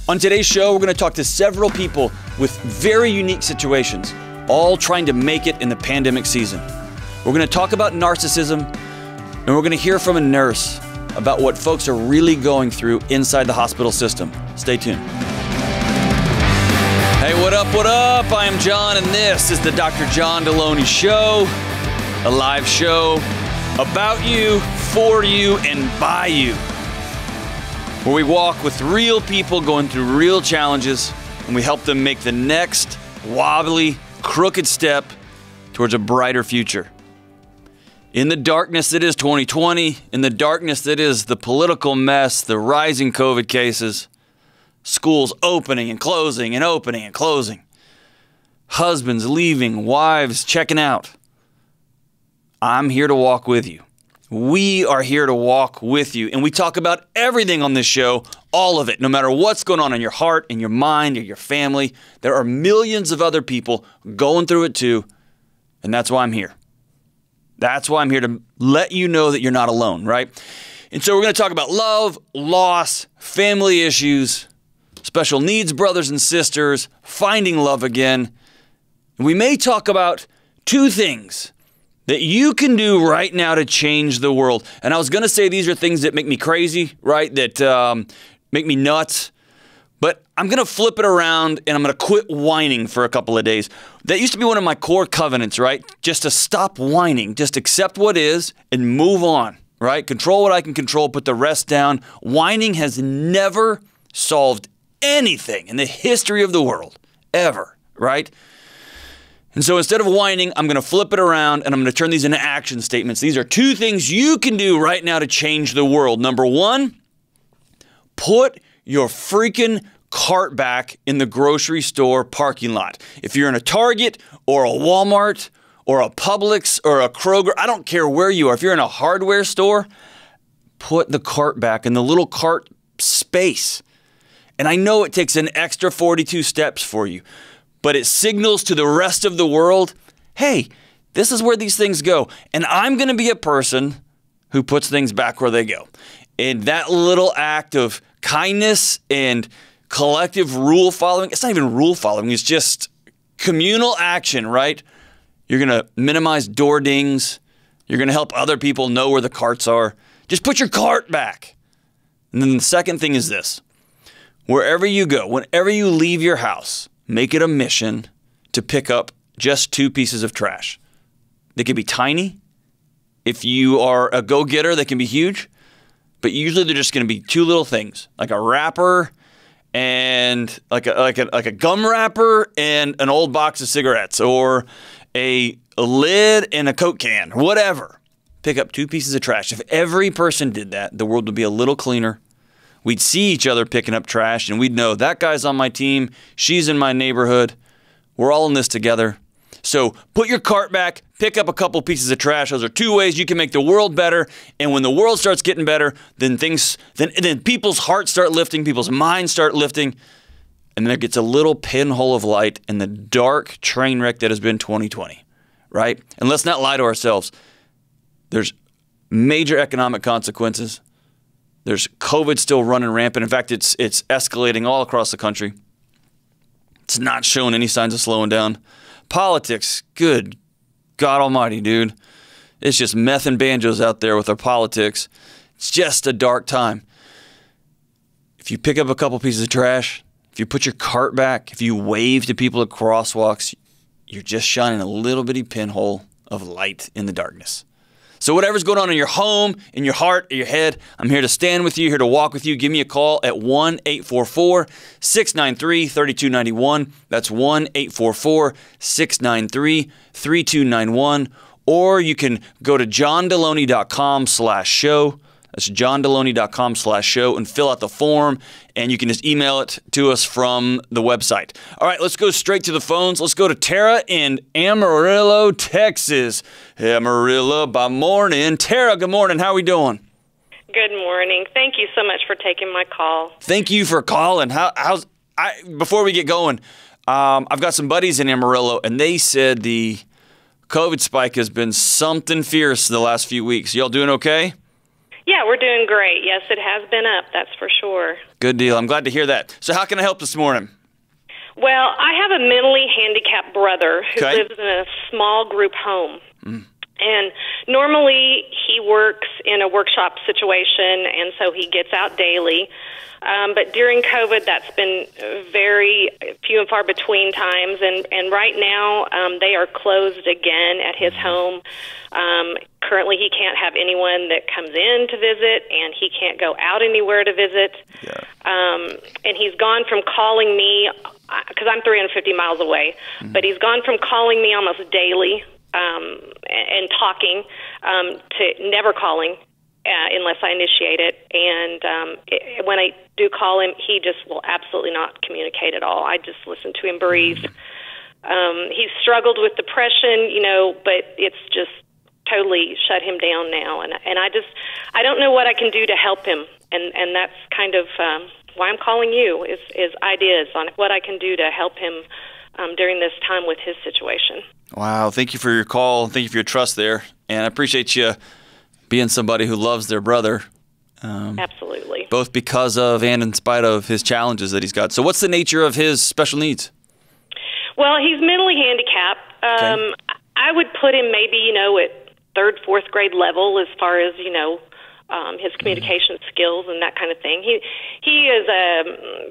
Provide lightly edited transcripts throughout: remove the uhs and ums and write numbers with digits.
On today's show, we're going to talk to several people with very unique situations, all trying to make it in the pandemic season. We're going to talk about narcissism, and we're going to hear from a nurse about what folks are really going through inside the hospital system. Stay tuned. Hey, what up, what up? I am John, and this is the Dr. John Delony Show, a live show about you, for you, and by you, where we walk with real people going through real challenges, and we help them make the next wobbly, crooked step towards a brighter future. In the darkness that is 2020, in the darkness that is the political mess, the rising COVID cases, schools opening and closing and opening and closing, husbands leaving, wives checking out, I'm here to walk with you. We are here to walk with you, and we talk about everything on this show, all of it, no matter what's going on in your heart, in your mind, or your family. There are millions of other people going through it too, and that's why I'm here. That's why I'm here to let you know that you're not alone, right? And so we're going to talk about love, loss, family issues, special needs brothers and sisters, finding love again. And we may talk about two things that you can do right now to change the world. And I was going to say these are things that make me crazy, right? That make me nuts. But I'm going to flip it around and I'm going to quit whining for a couple of days. That used to be one of my core covenants, right? Just to stop whining, just accept what is and move on, right? Control what I can control, put the rest down. Whining has never solved anything in the history of the world, ever, right? And so instead of whining, I'm going to flip it around and I'm going to turn these into action statements. These are two things you can do right now to change the world. Number one, put your freaking cart back in the grocery store parking lot. If you're in a Target or a Walmart or a Publix or a Kroger, I don't care where you are. If you're in a hardware store, put the cart back in the little cart space. And I know it takes an extra 42 steps for you, but it signals to the rest of the world, hey, this is where these things go. And I'm going to be a person who puts things back where they go. And that little act of kindness and collective rule following, it's not even rule following, it's just communal action, right? You're going to minimize door dings. You're going to help other people know where the carts are. Just put your cart back. And then the second thing is this. Wherever you go, whenever you leave your house, make it a mission to pick up just 2 pieces of trash. They can be tiny. If you are a go-getter, they can be huge. But usually they're just going to be 2 little things, like a wrapper and like a gum wrapper and an old box of cigarettes, or a lid and a Coke can, whatever. Pick up 2 pieces of trash. If every person did that, the world would be a little cleaner. We'd see each other picking up trash, and we'd know that guy's on my team, she's in my neighborhood, we're all in this together. So put your cart back, pick up a couple pieces of trash. Those are 2 ways you can make the world better. And when the world starts getting better, then people's hearts start lifting, people's minds start lifting, and then there gets a little pinhole of light in the dark train wreck that has been 2020, right? And let's not lie to ourselves. There's major economic consequences. There's COVID still running rampant. In fact, it's escalating all across the country. It's not showing any signs of slowing down. Politics, good God almighty, dude. It's just meth and banjos out there with our politics. It's just a dark time. If you pick up a couple pieces of trash, if you put your cart back, if you wave to people at crosswalks, you're just shining a little bitty pinhole of light in the darkness. So whatever's going on in your home, in your heart, in your head, I'm here to stand with you, here to walk with you. Give me a call at 1-844-693-3291. That's 1-844-693-3291. Or you can go to johndelony.com/show. That's johndelony.com/show and fill out the form, and you can just email it to us from the website. All right, let's go straight to the phones. Let's go to Tara in Amarillo, Texas. Amarillo by morning. Tara, good morning. How are we doing? Good morning. Thank you so much for taking my call. Thank you for calling. Before we get going, I've got some buddies in Amarillo, and they said the COVID spike has been something fierce the last few weeks. Y'all doing okay? Yeah, we're doing great. Yes, it has been up, that's for sure. Good deal. I'm glad to hear that. So how can I help this morning? Well, I have a mentally handicapped brother who Okay. lives in a small group home. And normally he works in a workshop situation, and so he gets out daily. But during COVID, that's been very few and far between times. And right now, they are closed again at his home. Currently, he can't have anyone that comes in to visit, and he can't go out anywhere to visit. Yeah. And he's gone from calling me, because I'm 350 miles away, but he's gone from calling me almost daily and talking to never calling unless I initiate it. And when I do call him, he just will absolutely not communicate at all. I just listen to him breathe. He's struggled with depression, but it's just totally shut him down now. And I don't know what I can do to help him. And that's kind of why I'm calling you is ideas on what I can do to help him during this time with his situation. Wow. Thank you for your call. Thank you for your trust there. And I appreciate you being somebody who loves their brother. Absolutely. Both because of and in spite of his challenges that he's got. So what's the nature of his special needs? Well, he's mentally handicapped. Okay. I would put him maybe, at third, fourth grade level as far as, his communication skills and that kind of thing. He is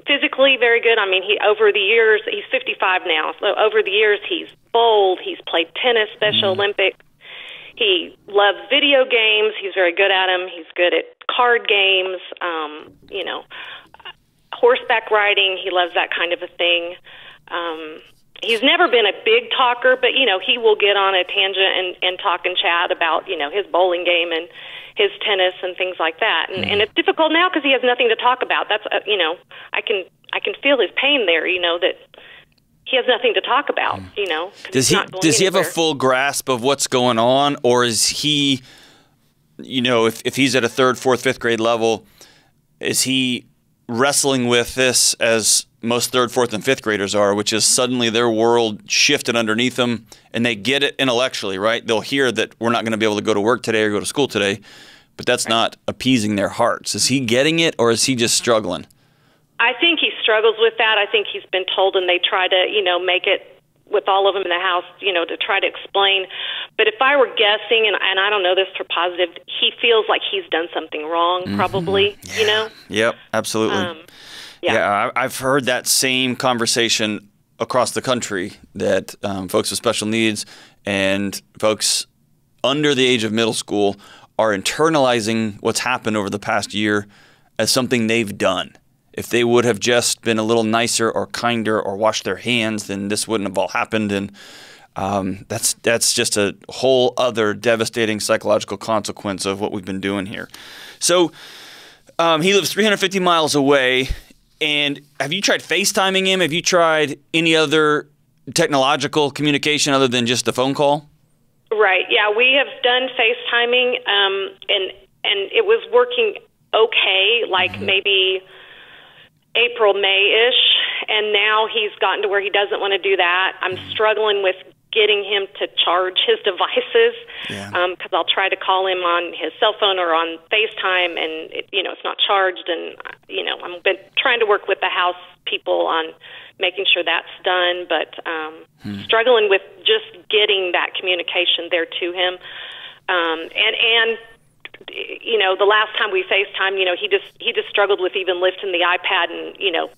physically very good. I mean, over the years, he's 55 now, so over the years he's bowled, he's played tennis, Special Olympics. He loves video games. He's very good at them. He's good at card games, horseback riding. He loves that kind of a thing. He's never been a big talker, but, he will get on a tangent and talk and chat about, his bowling game and his tennis and things like that. And it's difficult now because he has nothing to talk about. That's, I can feel his pain there, that he has nothing to talk about, Does he have a full grasp of what's going on, or is he, if he's at a third, fourth, fifth grade level, is he wrestling with this as most third, fourth, and fifth graders are, which is suddenly their world shifted underneath them, and they get it intellectually, right? They'll hear that we're not going to be able to go to work today or go to school today, but that's not appeasing their hearts. Is he getting it, or is he just struggling? I think he struggles with that. I think he's been told, and they try to, make it with all of them in the house, to try to explain. But if I were guessing, and I don't know this for positive, he feels like he's done something wrong, probably, Yep, absolutely. Yeah, I've heard that same conversation across the country, that folks with special needs and folks under the age of middle school are internalizing what's happened over the past year as something they've done. If they would have just been a little nicer or kinder or washed their hands, then this wouldn't have all happened. And that's just a whole other devastating psychological consequence of what we've been doing here. So he lives 350 miles away. And have you tried FaceTiming him? Have you tried any other technological communication other than just a phone call? Right. Yeah, we have done FaceTiming, and it was working okay, like maybe April, May-ish, and now he's gotten to where he doesn't want to do that. I'm struggling with getting him to charge his devices because I'll try to call him on his cell phone or on FaceTime, and it's not charged. And I'm been trying to work with the house people on making sure that's done, but struggling with just getting that communication there to him. And the last time we FaceTime, he just struggled with even lifting the iPad and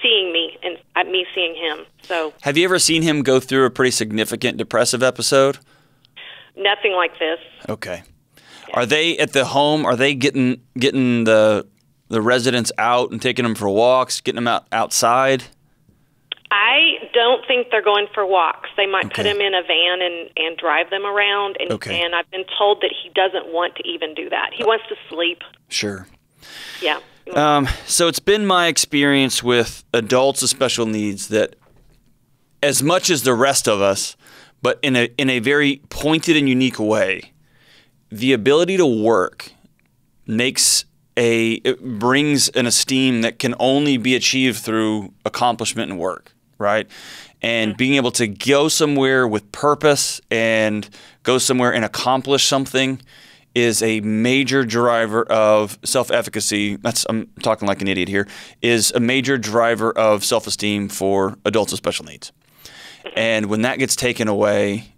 seeing me and me seeing him. So, have you ever seen him go through a pretty significant depressive episode? Nothing like this. Okay. Yeah. Are they at the home? Are they getting the residents out and taking them for walks, getting them outside? I don't think they're going for walks. They might put him in a van and drive them around. And I've been told that he doesn't want to even do that. He wants to sleep. Sure. Yeah. So it's been my experience with adults with special needs that, as much as the rest of us, but in a very pointed and unique way, the ability to work it brings an esteem that can only be achieved through accomplishment and work, right? And being able to go somewhere with purpose and go somewhere and accomplish something is a major driver of self-efficacy. I'm talking like an idiot here. Is a major driver of self-esteem for adults with special needs. And when that gets taken away,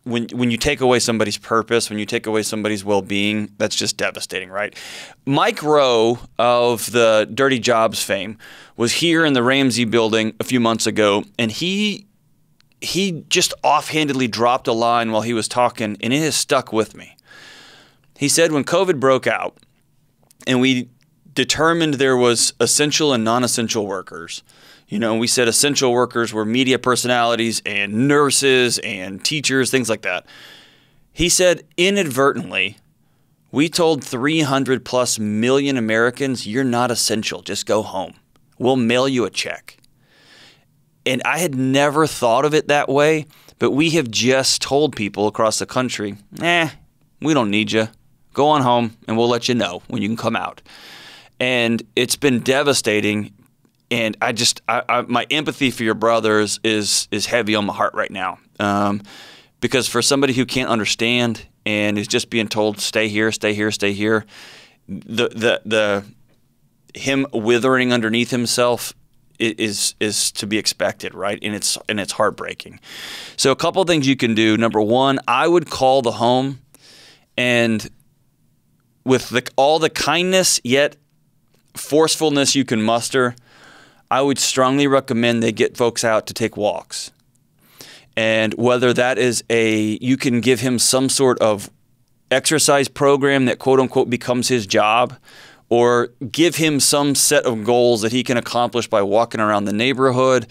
when you take away somebody's purpose, when you take away somebody's well-being, that's just devastating, right? Mike Rowe of the Dirty Jobs fame was here in the Ramsey building a few months ago, and he just offhandedly dropped a line while he was talking, and it has stuck with me. He said when COVID broke out and we determined there was essential and non-essential workers, we said essential workers were media personalities and nurses and teachers, things like that. He said inadvertently, we told 300 plus million Americans, you're not essential, just go home. We'll mail you a check. And I had never thought of it that way, but we have just told people across the country, we don't need you. Go on home and we'll let you know when you can come out. And it's been devastating. And my empathy for your brothers is heavy on my heart right now. Because for somebody who can't understand and is just being told, stay here, stay here, stay here, him withering underneath himself is to be expected, right? And it's heartbreaking. So a couple of things you can do. Number one, I would call the home, and with all the kindness yet forcefulness you can muster, I would strongly recommend they get folks out to take walks. And whether that is you can give him some sort of exercise program that quote unquote becomes his job, or give him some set of goals that he can accomplish by walking around the neighborhood,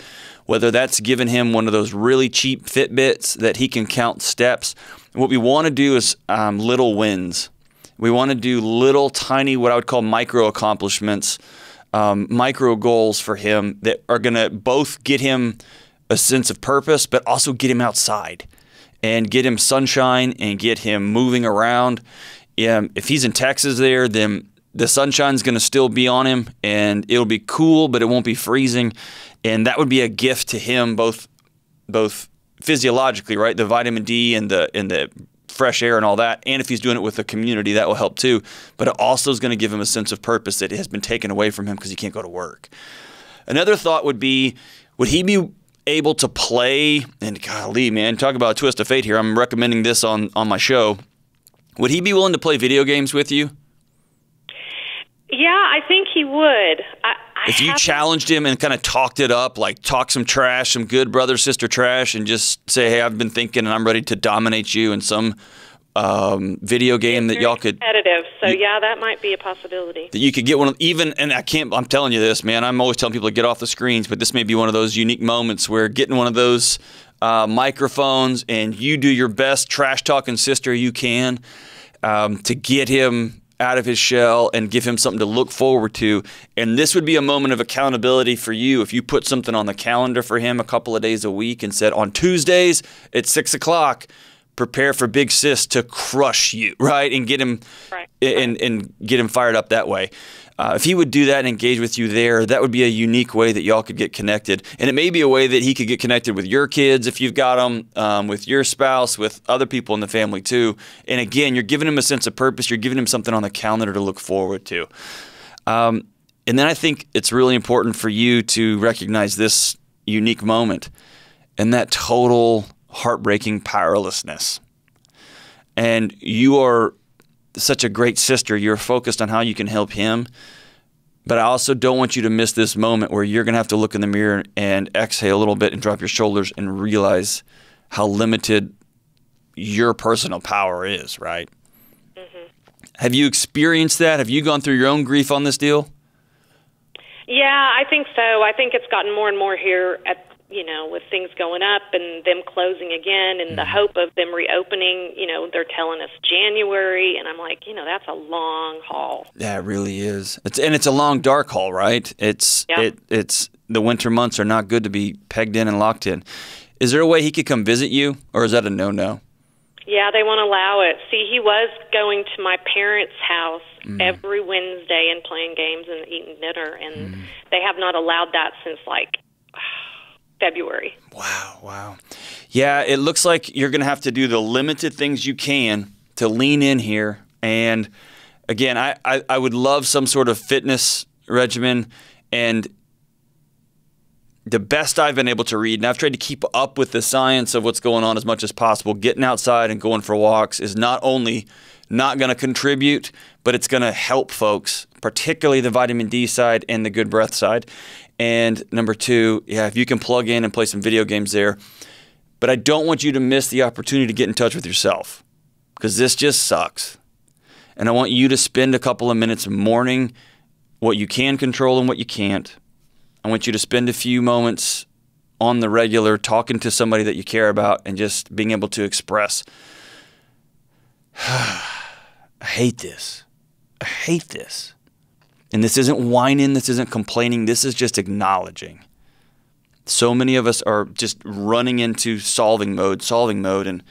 whether that's giving him one of those really cheap Fitbits that he can count steps. And what we want to do is little wins. We want to do little tiny, what I would call micro accomplishments, micro goals for him that are going to both get him a sense of purpose, but also get him outside and get him sunshine and get him moving around. If he's in Texas there, then the sunshine's going to still be on him, and it'll be cool, but it won't be freezing. And that would be a gift to him, both physiologically, right? The vitamin D and the fresh air and all that. And if he's doing it with the community, that will help too. But it also is going to give him a sense of purpose that has been taken away from him because he can't go to work. Another thought would be, would he be able to play? And golly, man, talk about a twist of fate here. I'm recommending this on my show. Would he be willing to play video games with you? Yeah, I think he would. If you challenged him and kind of talked it up, like talk some trash, some good brother-sister trash, and just say, hey, I've been thinking and I'm ready to dominate you in some video game that y'all could... competitive, so yeah, that might be a possibility. That you could get one of, I'm telling you this, man, I'm always telling people to get off the screens, but this may be one of those unique moments where getting one of those microphones and you do your best trash-talking sister you can to get him out of his shell and give him something to look forward to. And this would be a moment of accountability for you if you put something on the calendar for him a couple of days a week and said, on Tuesdays at 6 o'clock, prepare for Big Sis to crush you, right? And get him and get him fired up that way. If he would do that and engage with you there, that would be a unique way that y'all could get connected. And it may be a way that he could get connected with your kids if you've got them, with your spouse, with other people in the family too. And again, you're giving him a sense of purpose. You're giving him something on the calendar to look forward to. And then I think it's really important for you to recognize this unique moment and that total heartbreaking powerlessness. And you are such a great sister. You're focused on how you can help him. But I also don't want you to miss this moment where you're going to have to look in the mirror and exhale a little bit and drop your shoulders and realize how limited your personal power is, right? Mm-hmm. Have you experienced that? Have you gone through your own grief on this deal? Yeah, I think so. I think it's gotten more and more here with things going up and them closing again and the hope of them reopening. They're telling us January, and I'm like, that's a long haul. Yeah, it really is. It's a long, dark haul, right? It's the winter months are not good to be pegged in and locked in. Is there a way he could come visit you, or is that a no-no? Yeah, they won't allow it. See, he was going to my parents' house every Wednesday and playing games and eating dinner, and they have not allowed that since February. Wow. Yeah, it looks like you're going to have to do the limited things you can to lean in here. And again, I would love some sort of fitness regimen, and the best I've been able to read, and I've tried to keep up with the science of what's going on as much as possible, getting outside and going for walks is not only not going to contribute, but it's going to help folks, particularly the vitamin D side and the good breath side. And number two, if you can plug in and play some video games there. But I don't want you to miss the opportunity to get in touch with yourself, because this just sucks. And I want you to spend a couple of minutes mourning what you can control and what you can't. I want you to spend a few moments on the regular talking to somebody that you care about and just being able to express, I hate this. I hate this. And this isn't whining. This isn't complaining. This is just acknowledging. So many of us are just running into solving mode. And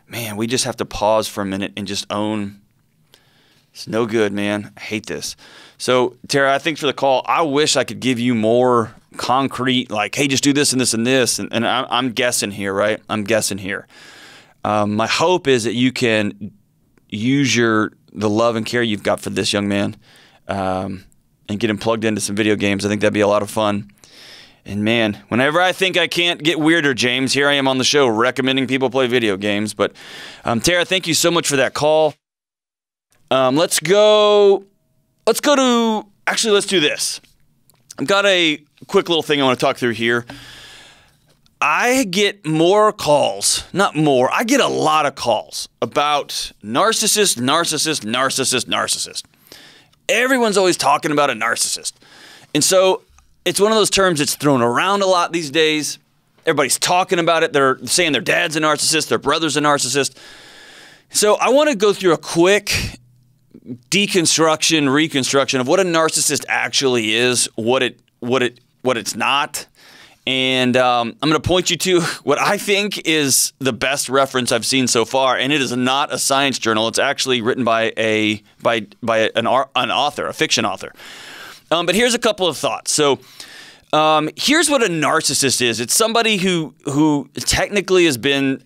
man, we just have to pause for a minute and just own, it's no good, man. I hate this. So, Tara, I think for the call, I wish I could give you more concrete, like, hey, just do this and this and this. And I'm guessing here, right? I'm guessing here. My hope is that you can use the love and care you've got for this young man and get him plugged into some video games. I think that'd be a lot of fun. And man, whenever I think I can't get weirder, James, here I am on the show recommending people play video games. But Tara, thank you so much for that call. Let's do this. I've got a quick little thing I want to talk through here. I get more calls, not more, I get a lot of calls about narcissist. Everyone's always talking about a narcissist. And so it's one of those terms that's thrown around a lot these days. Everybody's talking about it. They're saying their dad's a narcissist, their brother's a narcissist. So I want to go through a quick reconstruction of what a narcissist actually is, what it's not. And I'm going to point you to what I think is the best reference I've seen so far, and it is not a science journal. It's actually written by an author, a fiction author. But here's a couple of thoughts. So here's what a narcissist is. It's somebody who technically has been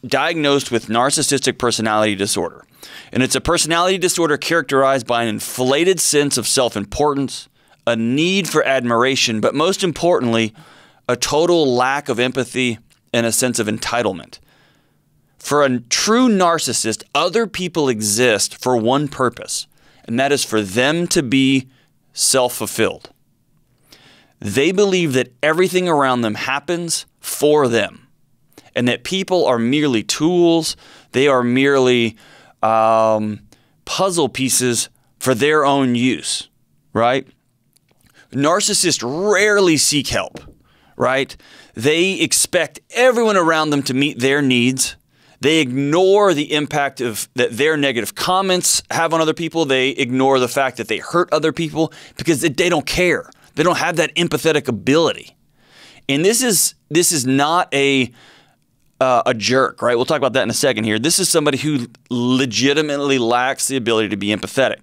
diagnosed with narcissistic personality disorder. And it's a personality disorder characterized by an inflated sense of self-importance, a need for admiration, but most importantly, a total lack of empathy and a sense of entitlement. For a true narcissist, other people exist for one purpose, and that is for them to be self-fulfilled. They believe that everything around them happens for them, and that people are merely tools. They are merely puzzle pieces for their own use, right? Narcissists rarely seek help, right? They expect everyone around them to meet their needs. They ignore the impact that their negative comments have on other people. They ignore the fact that they hurt other people because they don't care. They don't have that empathetic ability. And this is not a jerk, right? We'll talk about that in a second here. This is somebody who legitimately lacks the ability to be empathetic.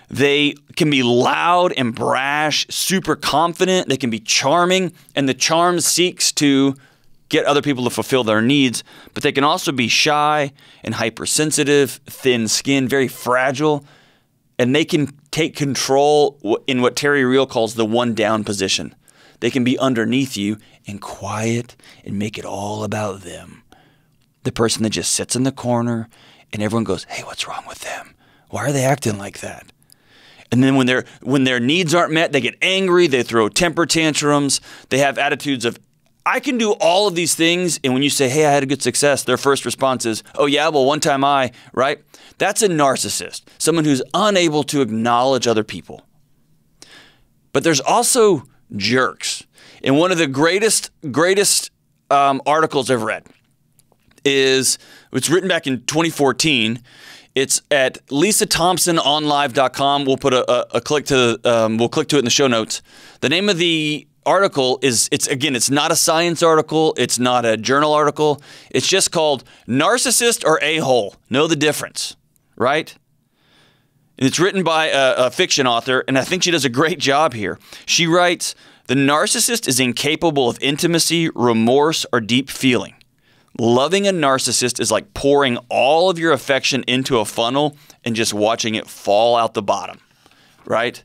They can be loud and brash, super confident. They can be charming, and the charm seeks to get other people to fulfill their needs, but they can also be shy and hypersensitive, thin-skinned, very fragile, and they can take control in what Terry Real calls the one-down position. They can be underneath you and quiet and make it all about them. The person that just sits in the corner and everyone goes, hey, what's wrong with them? Why are they acting like that? And then when their needs aren't met, they get angry, they throw temper tantrums, they have attitudes of, I can do all of these things, and when you say, hey, I had a good success, their first response is, oh yeah, well one time right? That's a narcissist, someone who's unable to acknowledge other people. But there's also jerks. And one of the greatest articles I've read it's written back in 2014. It's at lisathompsononlive.com. We'll put a click to we'll click to it in the show notes. The name of the article it's not a science article. It's not a journal article. It's just called Narcissist or A-Hole. Know the difference, right? And it's written by a fiction author, and I think she does a great job here. She writes, the narcissist is incapable of intimacy, remorse, or deep feeling. Loving a narcissist is like pouring all of your affection into a funnel and just watching it fall out the bottom, right?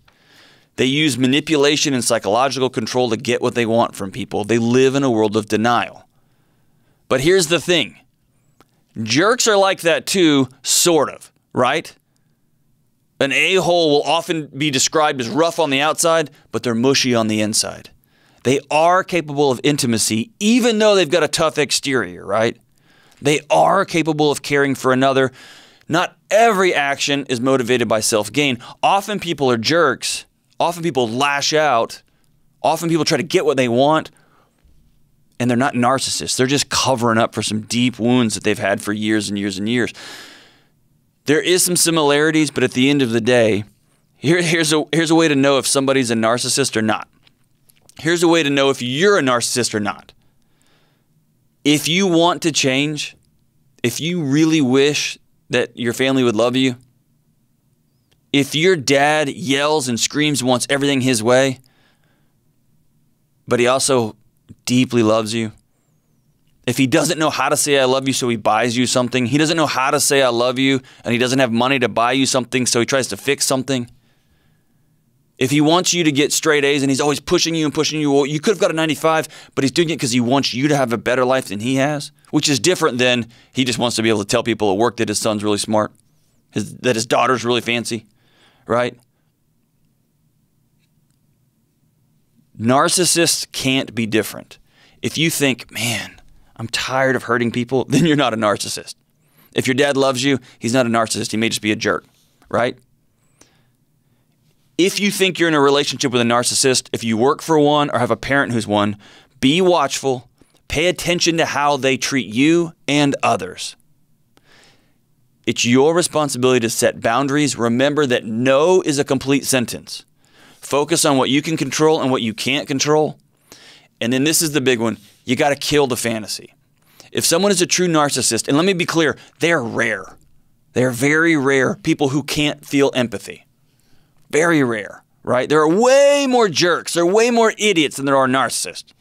They use manipulation and psychological control to get what they want from people. They live in a world of denial. But here's the thing. Jerks are like that too, sort of, right? An a-hole will often be described as rough on the outside, but they're mushy on the inside. They are capable of intimacy, even though they've got a tough exterior, right? They are capable of caring for another. Not every action is motivated by self-gain. Often people are jerks. Often people lash out. Often people try to get what they want. And they're not narcissists. They're just covering up for some deep wounds that they've had for years and years and years. There is some similarities, but at the end of the day, here's a way to know if somebody's a narcissist or not. Here's a way to know if you're a narcissist or not. If you want to change, if you really wish that your family would love you, if your dad yells and screams and wants everything his way, but he also deeply loves you, if he doesn't know how to say I love you so he buys you something, he doesn't know how to say I love you and he doesn't have money to buy you something so he tries to fix something, if he wants you to get straight A's and he's always pushing you and pushing you, well, you could have got a 95, but he's doing it because he wants you to have a better life than he has, which is different than he just wants to be able to tell people at work that his son's really smart, that his daughter's really fancy, right? Narcissists can't be different. If you think, man, I'm tired of hurting people, then you're not a narcissist. If your dad loves you, he's not a narcissist. He may just be a jerk, right? If you think you're in a relationship with a narcissist, if you work for one or have a parent who's one, be watchful, pay attention to how they treat you and others. It's your responsibility to set boundaries. Remember that no is a complete sentence. Focus on what you can control and what you can't control. And then this is the big one. You got to kill the fantasy. If someone is a true narcissist, and let me be clear, they're rare. They're very rare people who can't feel empathy. Very rare, right? There are way more jerks. There are way more idiots than there are narcissists.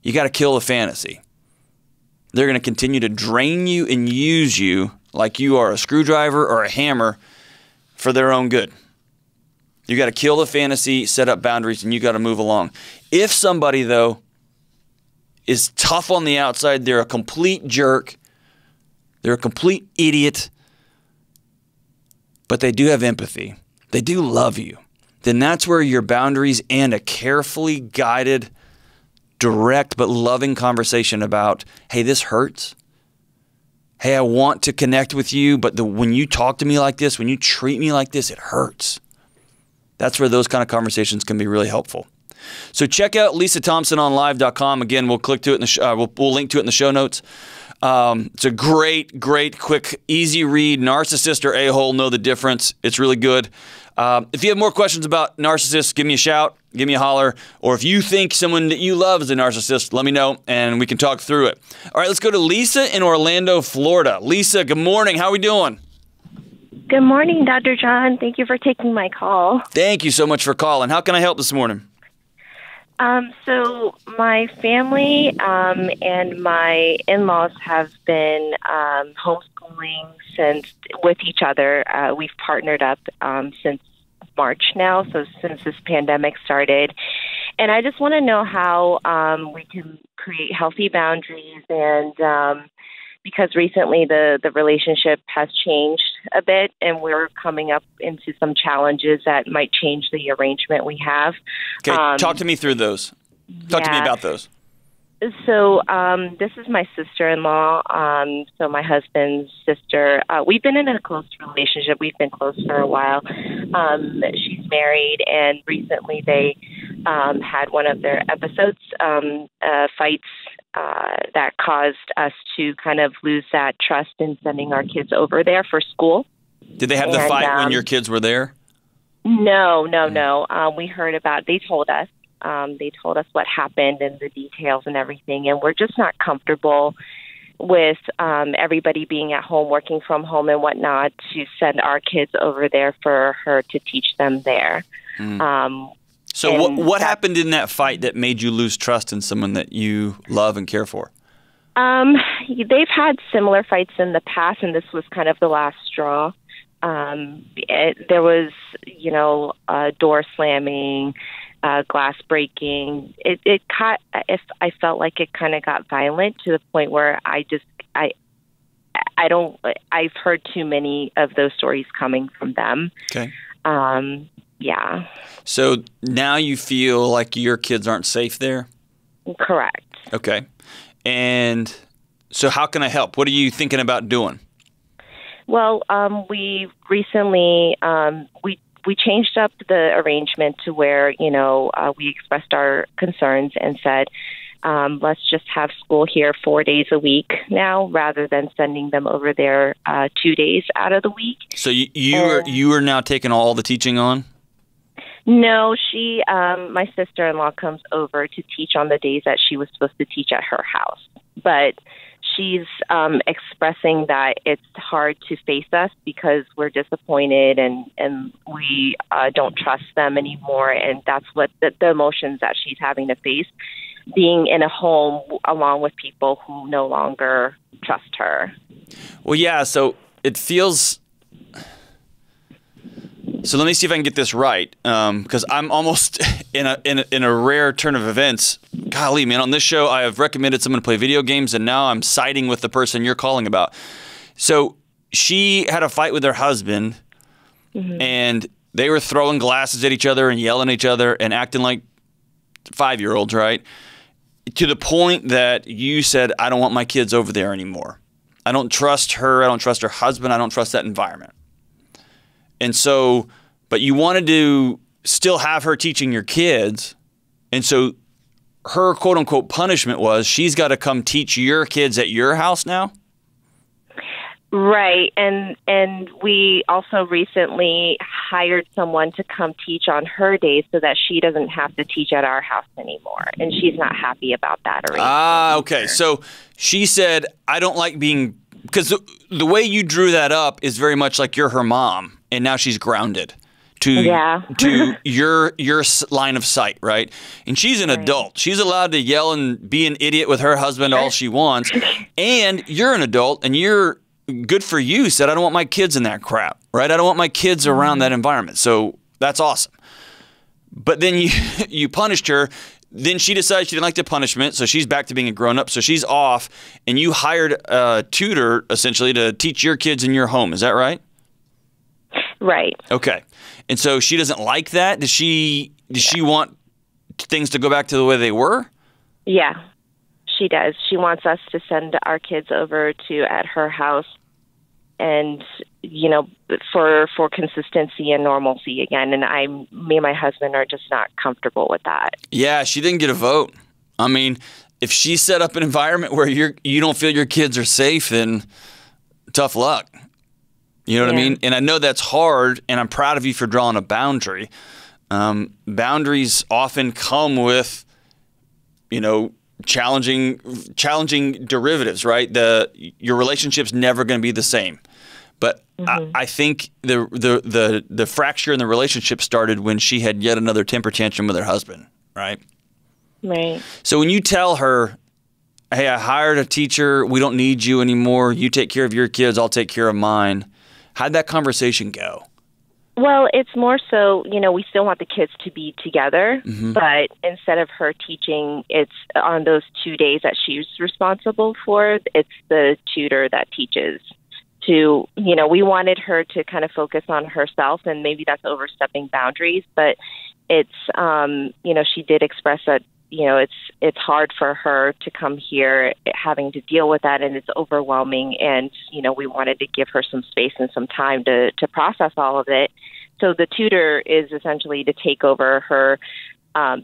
You got to kill the fantasy. They're going to continue to drain you and use you like you are a screwdriver or a hammer for their own good. You got to kill the fantasy, set up boundaries, and you got to move along. If somebody, though, is tough on the outside, they're a complete jerk, they're a complete idiot, but they do have empathy, they do love you, then that's where your boundaries and a carefully guided, direct but loving conversation about, hey, this hurts. Hey, I want to connect with you, but when you talk to me like this, when you treat me like this, it hurts. That's where those kind of conversations can be really helpful. So check out LisaThompsonOnLive.com. Again, we'll click to it in the we'll link to it in the show notes. It's a great, quick, easy read. Narcissist or a-hole, know the difference. It's really good. If you have more questions about narcissists, give me a shout, give me a holler. Or if you think someone that you love is a narcissist, let me know and we can talk through it. All right, let's go to Lisa in Orlando, Florida. Lisa, good morning. How are we doing? Good morning, Dr. John. Thank you for taking my call. Thank you so much for calling. How can I help this morning? So my family and my in-laws have been homeschooling with each other. We've partnered up since March now, so since this pandemic started. And I just want to know how we can create healthy boundaries and because recently the relationship has changed a bit and we're coming up into some challenges that might change the arrangement we have. Okay, talk to me through those. Talk to me about those. So this is my sister-in-law, so my husband's sister. We've been in a close relationship. We've been close for a while. She's married, and recently they had one of their episodes, fights, that caused us to kind of lose that trust in sending our kids over there for school. Did they have the fight when your kids were there? No. We heard about, they told us what happened and the details and everything, and we're just not comfortable with everybody being at home, working from home and whatnot, to send our kids over there for her to teach them there. So what happened in that fight that made you lose trust in someone that you love and care for? They've had similar fights in the past, and this was kind of the last straw. There was, door slamming, glass breaking. I felt like it kind of got violent to the point where I've heard too many of those stories coming from them. Okay. Yeah. So now you feel like your kids aren't safe there? Correct. Okay. And so how can I help? What are you thinking about doing? Well, we recently, we changed up the arrangement to where, we expressed our concerns and said, let's just have school here 4 days a week now, rather than sending them over there 2 days out of the week. So you are now taking all the teaching on? No, my sister-in-law comes over to teach on the days that she was supposed to teach at her house. But she's expressing that it's hard to face us because we're disappointed and we don't trust them anymore. And that's what the emotions that she's having to face, being in a home along with people who no longer trust her. Well, yeah, so it feels... So let me see if I can get this right, because I'm almost in a rare turn of events. Golly, man, on this show I have recommended someone to play video games, and now I'm siding with the person you're calling about. So she had a fight with her husband, and they were throwing glasses at each other and yelling at each other and acting like 5-year-olds, right? To the point that you said, I don't want my kids over there anymore. I don't trust her. I don't trust her husband. I don't trust that environment. And so, but you wanted to still have her teaching your kids. And so her quote unquote punishment was she's got to come teach your kids at your house now? Right. And we also recently hired someone to come teach on her days so that she doesn't have to teach at our house anymore. And she's not happy about that arrangement. Okay. So she said, I don't like being, because the way you drew that up is very much like you're her mom. And now she's grounded to your line of sight, right? And she's an adult. She's allowed to yell and be an idiot with her husband all she wants. And you're an adult, and you're good for you. Said, I don't want my kids in that crap, right? I don't want my kids around that environment. So that's awesome. But then you punished her. Then she decided she didn't like the punishment, so she's back to being a grown-up. So she's off, and you hired a tutor, essentially, to teach your kids in your home. Is that right? Right. Okay. And so she doesn't like that? Does she want things to go back to the way they were? Yeah, she does. She wants us to send our kids over to at her house and, for consistency and normalcy again. And me and my husband are just not comfortable with that. Yeah, she didn't get a vote. I mean, if she set up an environment where you don't feel your kids are safe, then tough luck. You know what I mean? And I know that's hard, and I'm proud of you for drawing a boundary. Boundaries often come with, challenging derivatives, right? Your relationship's never going to be the same. But I think the fracture in the relationship started when she had yet another temper tantrum with her husband, right? Right. So when you tell her, hey, I hired a teacher, we don't need you anymore, you take care of your kids, I'll take care of mine, how'd that conversation go? Well, it's more so, we still want the kids to be together, but instead of her teaching, it's on those 2 days that she's responsible for, it's the tutor that teaches. We wanted her to kind of focus on herself, and maybe that's overstepping boundaries, but it's, she did express that, it's hard for her to come here having to deal with that, and it's overwhelming. And, we wanted to give her some space and some time to process all of it. So the tutor is essentially to take over her,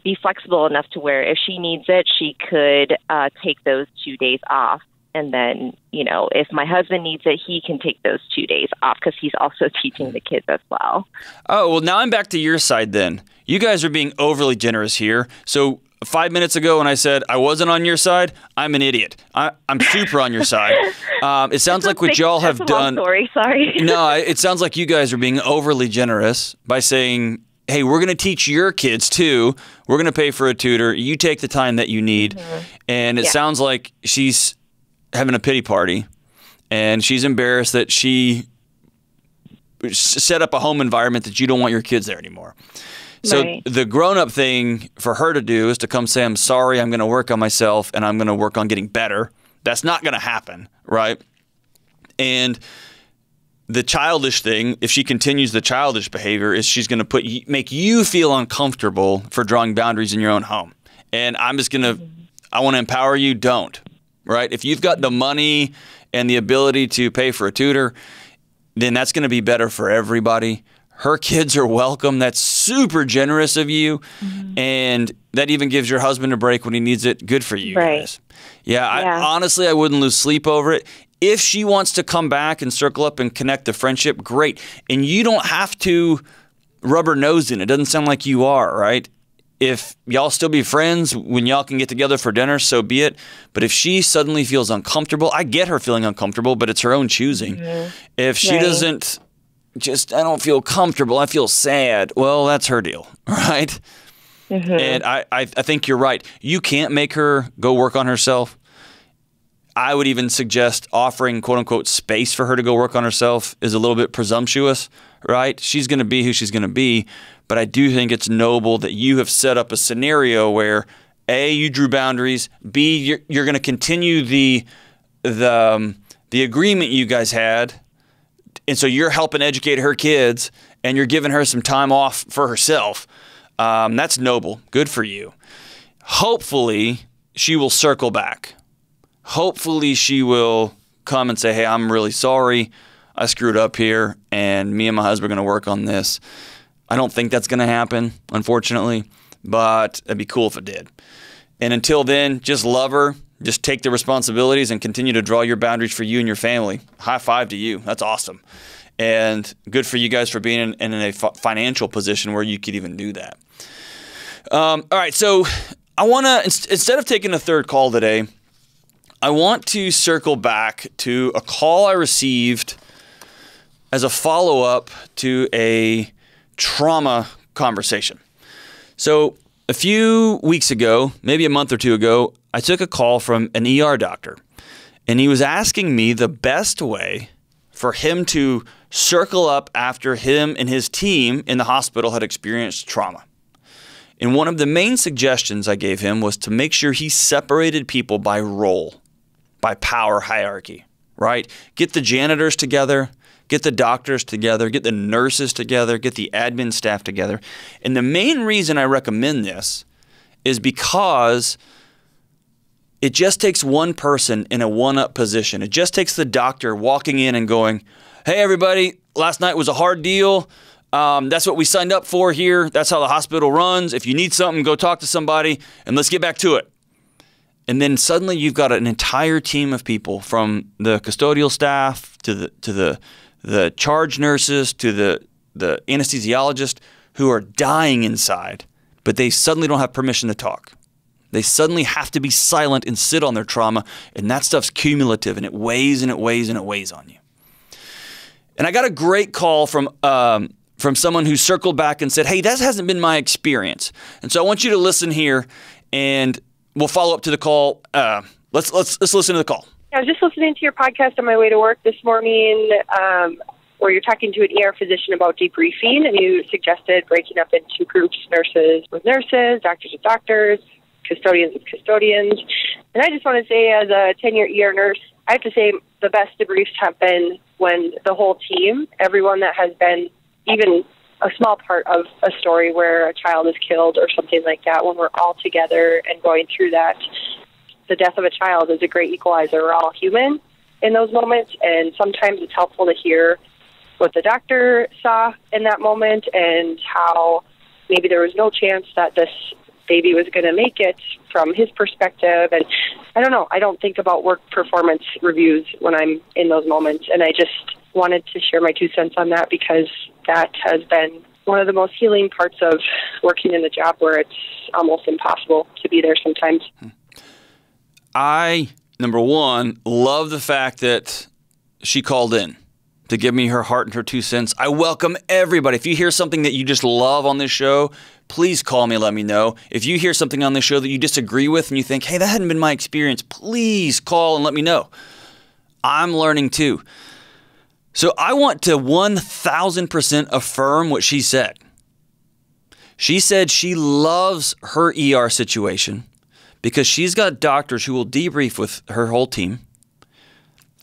be flexible enough to where if she needs it, she could take those 2 days off. And then, if my husband needs it, he can take those 2 days off because he's also teaching the kids as well. Oh, well, now I'm back to your side then. You guys are being overly generous here. So 5 minutes ago when I said I wasn't on your side, I'm an idiot. I'm super on your side. It sounds like what y'all have done. Sorry. No, it sounds like you guys are being overly generous by saying, hey, we're going to teach your kids too. We're going to pay for a tutor. You take the time that you need. And it sounds like she's having a pity party, and she's embarrassed that she set up a home environment that you don't want your kids there anymore. So Right. the grown-up thing for her to do is to come say, I'm sorry, I'm going to work on myself, and I'm going to work on getting better. That's not going to happen, right? And the childish thing, if she continues the childish behavior, is she's going to make you feel uncomfortable for drawing boundaries in your own home. And I'm just going to, I want to empower you, don't, right? If you've got the money and the ability to pay for a tutor, then that's going to be better for everybody. Her kids are welcome. That's super generous of you. And that even gives your husband a break when he needs it. Good for you guys. Yeah, honestly, I wouldn't lose sleep over it. If she wants to come back and circle up and connect the friendship, great. And you don't have to rub her nose in. It doesn't sound like you are, right? If y'all still be friends when y'all can get together for dinner, so be it. But if she suddenly feels uncomfortable, I get her feeling uncomfortable, but it's her own choosing. If she doesn't I don't feel comfortable, I feel sad, well, that's her deal, right? And I think you're right. You can't make her go work on herself. I would even suggest offering, quote unquote, space for her to go work on herself is a little bit presumptuous, right? She's going to be who she's going to be. But I do think it's noble that you have set up a scenario where, A, you drew boundaries, B, you're going to continue the agreement you guys had. And so you're helping educate her kids and you're giving her some time off for herself. That's noble. Good for you. Hopefully, she will circle back. Hopefully she will come and say, hey, I'm really sorry. I screwed up here, and me and my husband are going to work on this. I don't think that's going to happen, unfortunately, but it'd be cool if it did. And until then, just love her. Just take the responsibilities and continue to draw your boundaries for you and your family. High five to you. That's awesome. And good for you guys for being in a financial position where you could even do that. All right, so I want to, instead of taking a third call today, I want to circle back to a call I received as a follow-up to a trauma conversation. So a few weeks ago, maybe a month or two ago, I took a call from an ER doctor, and he was asking me the best way for him to circle up after him and his team in the hospital had experienced trauma. And one of the main suggestions I gave him was to make sure he separated people by role, by power hierarchy, right? Get the janitors together, get the doctors together, get the nurses together, get the admin staff together. And the main reason I recommend this is because it just takes one person in a one-up position. It just takes the doctor walking in and going, hey, everybody, last night was a hard deal. That's what we signed up for here. That's how the hospital runs. If you need something, go talk to somebody, and let's get back to it. And then suddenly you've got an entire team of people, from the custodial staff to the charge nurses to the anesthesiologist, who are dying inside, but they suddenly don't have permission to talk. They suddenly have to be silent and sit on their trauma, and that stuff's cumulative, and it weighs and it weighs and it weighs on you. And I got a great call from someone who circled back and said, hey, that hasn't been my experience. And so I want you to listen here, and we'll follow up to the call. Let's listen to the call. I was just listening to your podcast on my way to work this morning, where you're talking to an ER physician about debriefing, and you suggested breaking up into groups, nurses with nurses, doctors with doctors, custodians with custodians. And I just want to say, as a 10-year ER nurse, I have to say the best debriefs happen when the whole team, everyone that has been even a small part of a story where a child is killed or something like that, when we're all together and going through that. The death of a child is a great equalizer. We're all human in those moments, and sometimes it's helpful to hear what the doctor saw in that moment and how maybe there was no chance that this baby was going to make it from his perspective. And I don't know, I don't think about work performance reviews when I'm in those moments, and I just wanted to share my 2 cents on that, because that has been one of the most healing parts of working in a job where it's almost impossible to be there sometimes. I, number one, love the fact that she called in, to give me her heart and her 2 cents. I welcome everybody. If you hear something that you just love on this show, please call me and let me know. If you hear something on this show that you disagree with and you think, hey, that hadn't been my experience, please call and let me know. I'm learning too. So I want to 1,000% affirm what she said. She said she loves her ER situation because she's got doctors who will debrief with her whole team,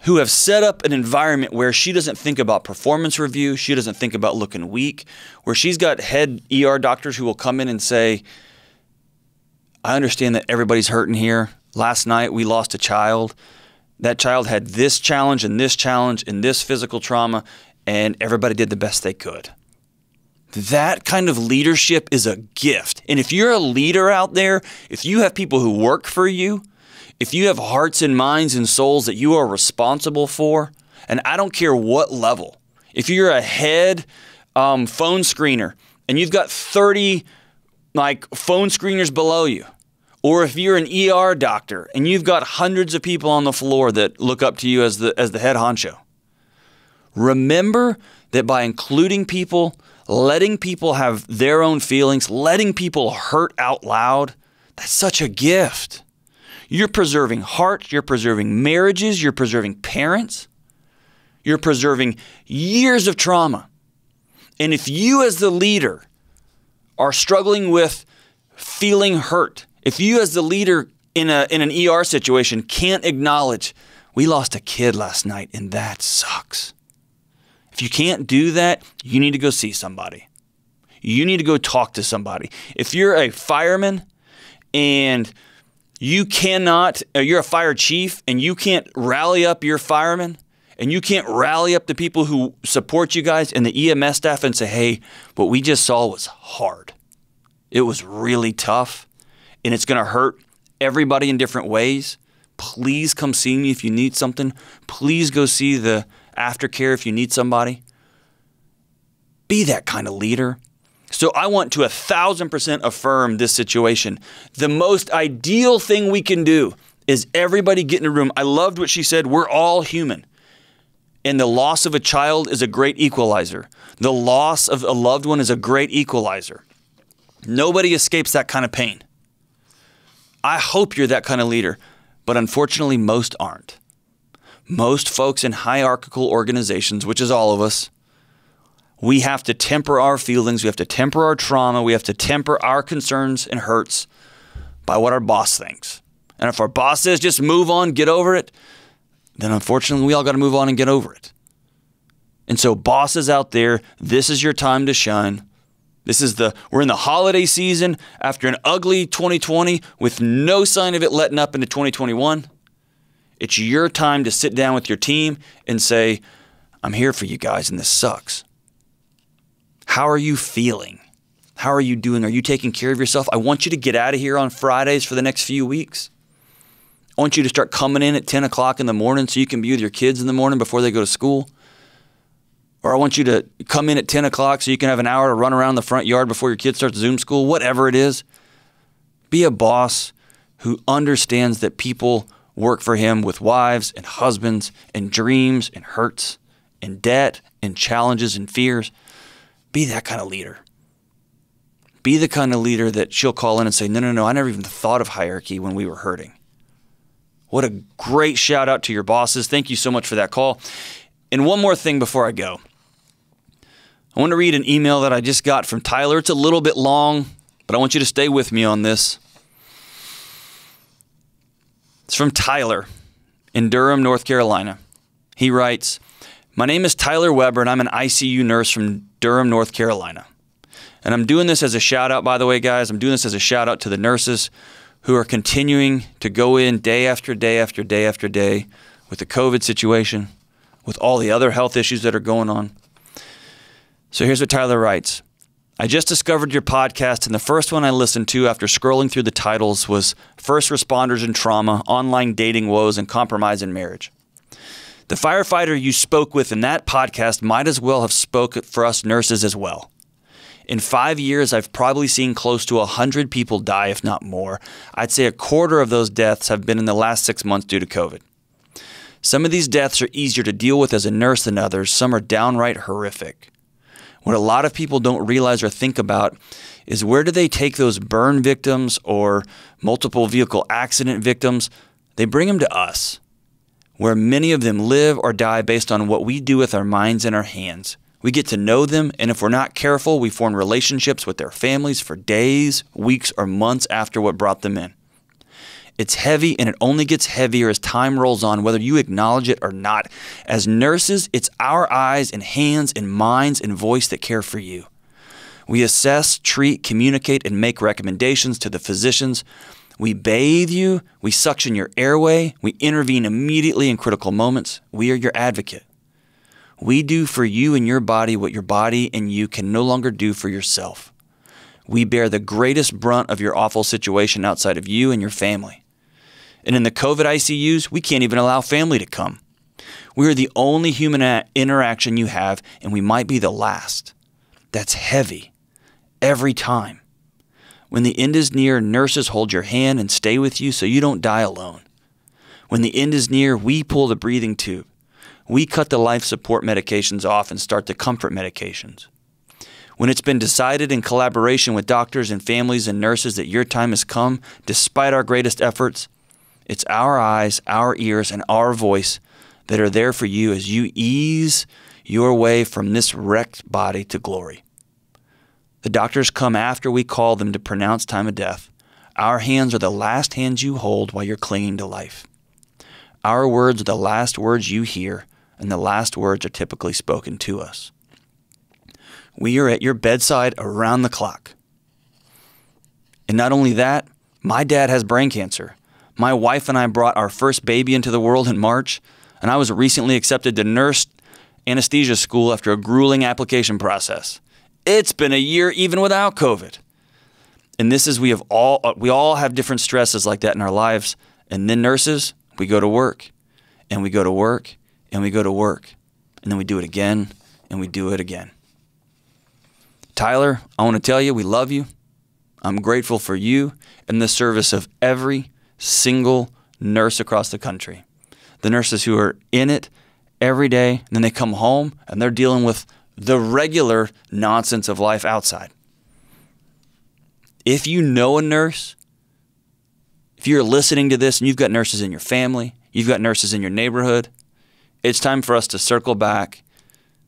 who have set up an environment where she doesn't think about performance review, she doesn't think about looking weak, where she's got head ER doctors who will come in and say, I understand that everybody's hurting here. Last night we lost a child. That child had this challenge and this physical trauma, and everybody did the best they could. That kind of leadership is a gift. And if you're a leader out there, if you have people who work for you, if you have hearts and minds and souls that you are responsible for, and I don't care what level, if you're a head phone screener and you've got 30 phone screeners below you, or if you're an ER doctor and you've got hundreds of people on the floor that look up to you as the head honcho, remember that by including people, letting people have their own feelings, letting people hurt out loud, that's such a gift. You're preserving hearts, you're preserving marriages, you're preserving parents, you're preserving years of trauma. And if you as the leader are struggling with feeling hurt, if you as the leader in an ER situation can't acknowledge, we lost a kid last night and that sucks. If you can't do that, you need to go see somebody. You need to go talk to somebody. If you're a fireman and you're a fire chief and you can't rally up your firemen and you can't rally up the people who support you guys and the EMS staff and say, hey, what we just saw was hard. It was really tough and it's going to hurt everybody in different ways. Please come see me if you need something. Please go see the aftercare if you need somebody. Be that kind of leader. So I want to 1,000% affirm this situation. The most ideal thing we can do is everybody get in a room. I loved what she said. We're all human. And the loss of a child is a great equalizer. The loss of a loved one is a great equalizer. Nobody escapes that kind of pain. I hope you're that kind of leader, but unfortunately most aren't. Most folks in hierarchical organizations, which is all of us, we have to temper our feelings, we have to temper our trauma, we have to temper our concerns and hurts by what our boss thinks. And if our boss says just move on, get over it, then unfortunately we all got to move on and get over it. And so bosses out there, this is your time to shine. We're in the holiday season after an ugly 2020 with no sign of it letting up into 2021. It's your time to sit down with your team and say, I'm here for you guys and this sucks. How are you feeling? How are you doing? Are you taking care of yourself? I want you to get out of here on Fridays for the next few weeks. I want you to start coming in at 10 o'clock in the morning so you can be with your kids in the morning before they go to school. Or I want you to come in at 10 o'clock so you can have an hour to run around the front yard before your kids start Zoom school, whatever it is. Be a boss who understands that people work for him with wives and husbands and dreams and hurts and debt and challenges and fears. Be that kind of leader. Be the kind of leader that she'll call in and say, no, I never even thought of hierarchy when we were hurting. What a great shout out to your bosses. Thank you so much for that call. And one more thing before I go. I want to read an email that I just got from Tyler. It's a little bit long, but I want you to stay with me on this. It's from Tyler in Durham, North Carolina. He writes, my name is Tyler Weber, and I'm an ICU nurse from Durham, North Carolina. And I'm doing this as a shout out, by the way, guys. I'm doing this as a shout out to the nurses who are continuing to go in day after day after day after day with the COVID situation, with all the other health issues that are going on. So here's what Tyler writes. I just discovered your podcast, and the first one I listened to after scrolling through the titles was First Responders and Trauma, Online Dating Woes, and Compromise in Marriage. The firefighter you spoke with in that podcast might as well have spoke for us nurses as well. In 5 years, I've probably seen close to 100 people die, if not more. I'd say a quarter of those deaths have been in the last 6 months due to COVID. Some of these deaths are easier to deal with as a nurse than others. Some are downright horrific. What a lot of people don't realize or think about is, where do they take those burn victims or multiple vehicle accident victims? They bring them to us, where many of them live or die based on what we do with our minds and our hands. We get to know them, and if we're not careful, we form relationships with their families for days, weeks, or months after what brought them in. It's heavy, and it only gets heavier as time rolls on, whether you acknowledge it or not. As nurses, it's our eyes and hands and minds and voice that care for you. We assess, treat, communicate, and make recommendations to the physicians. We bathe you. We suction your airway. We intervene immediately in critical moments. We are your advocate. We do for you and your body what your body and you can no longer do for yourself. We bear the greatest brunt of your awful situation outside of you and your family. And in the COVID ICUs, we can't even allow family to come. We are the only human interaction you have, and we might be the last. That's heavy. Every time. When the end is near, nurses hold your hand and stay with you so you don't die alone. When the end is near, we pull the breathing tube. We cut the life support medications off and start the comfort medications. When it's been decided in collaboration with doctors and families and nurses that your time has come, despite our greatest efforts, it's our eyes, our ears, and our voice that are there for you as you ease your way from this wrecked body to glory. The doctors come after we call them to pronounce time of death. Our hands are the last hands you hold while you're clinging to life. Our words are the last words you hear, and the last words are typically spoken to us. We are at your bedside around the clock. And not only that, my dad has brain cancer. My wife and I brought our first baby into the world in March, and I was recently accepted to nurse anesthesia school after a grueling application process. It's been a year even without COVID. And this is, we all have different stresses like that in our lives. And then nurses, we go to work, and we go to work, and we go to work. And then we do it again, and we do it again. Tyler, I want to tell you, we love you. I'm grateful for you and the service of every single nurse across the country. The nurses who are in it every day, and then they come home and they're dealing with the regular nonsense of life outside. If you know a nurse, if you're listening to this and you've got nurses in your family, you've got nurses in your neighborhood, it's time for us to circle back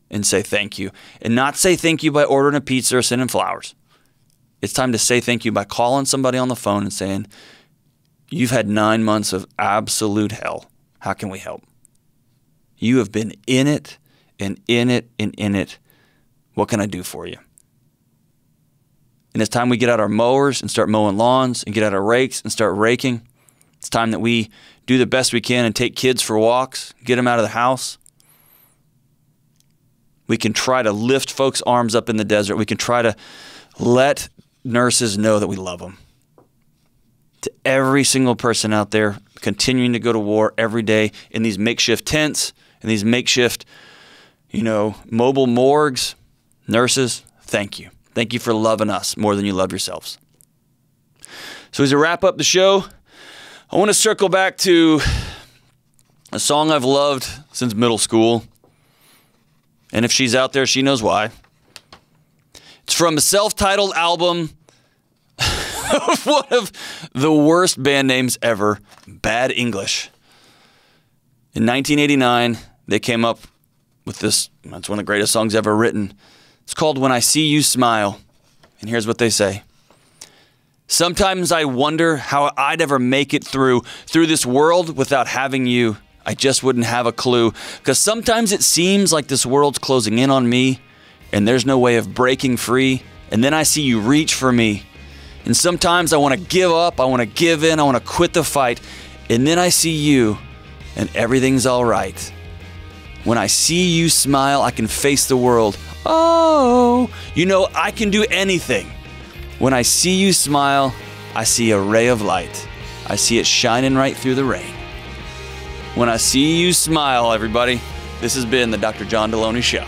and say thank you. And not say thank you by ordering a pizza or sending flowers. It's time to say thank you by calling somebody on the phone and saying, you've had 9 months of absolute hell. How can we help? You have been in it and in it and in it. What can I do for you? And it's time we get out our mowers and start mowing lawns and get out our rakes and start raking. It's time that we do the best we can and take kids for walks, get them out of the house. We can try to lift folks' arms up in the desert. We can try to let nurses know that we love them. To every single person out there continuing to go to war every day in these makeshift tents, in these makeshift, mobile morgues, nurses, thank you. Thank you for loving us more than you love yourselves. So as I wrap up the show, I want to circle back to a song I've loved since middle school. And if she's out there, she knows why. It's from a self-titled album of one of the worst band names ever, Bad English. In 1989, they came up with this. It's one of the greatest songs ever written. It's called When I See You Smile. And here's what they say. Sometimes I wonder how I'd ever make it through this world without having you. I just wouldn't have a clue. Because sometimes it seems like this world's closing in on me and there's no way of breaking free. And then I see you reach for me. And sometimes I want to give up, I want to give in, I want to quit the fight. And then I see you, and everything's all right. When I see you smile, I can face the world. Oh, I can do anything. When I see you smile, I see a ray of light. I see it shining right through the rain. When I see you smile, everybody, this has been the Dr. John Delony Show.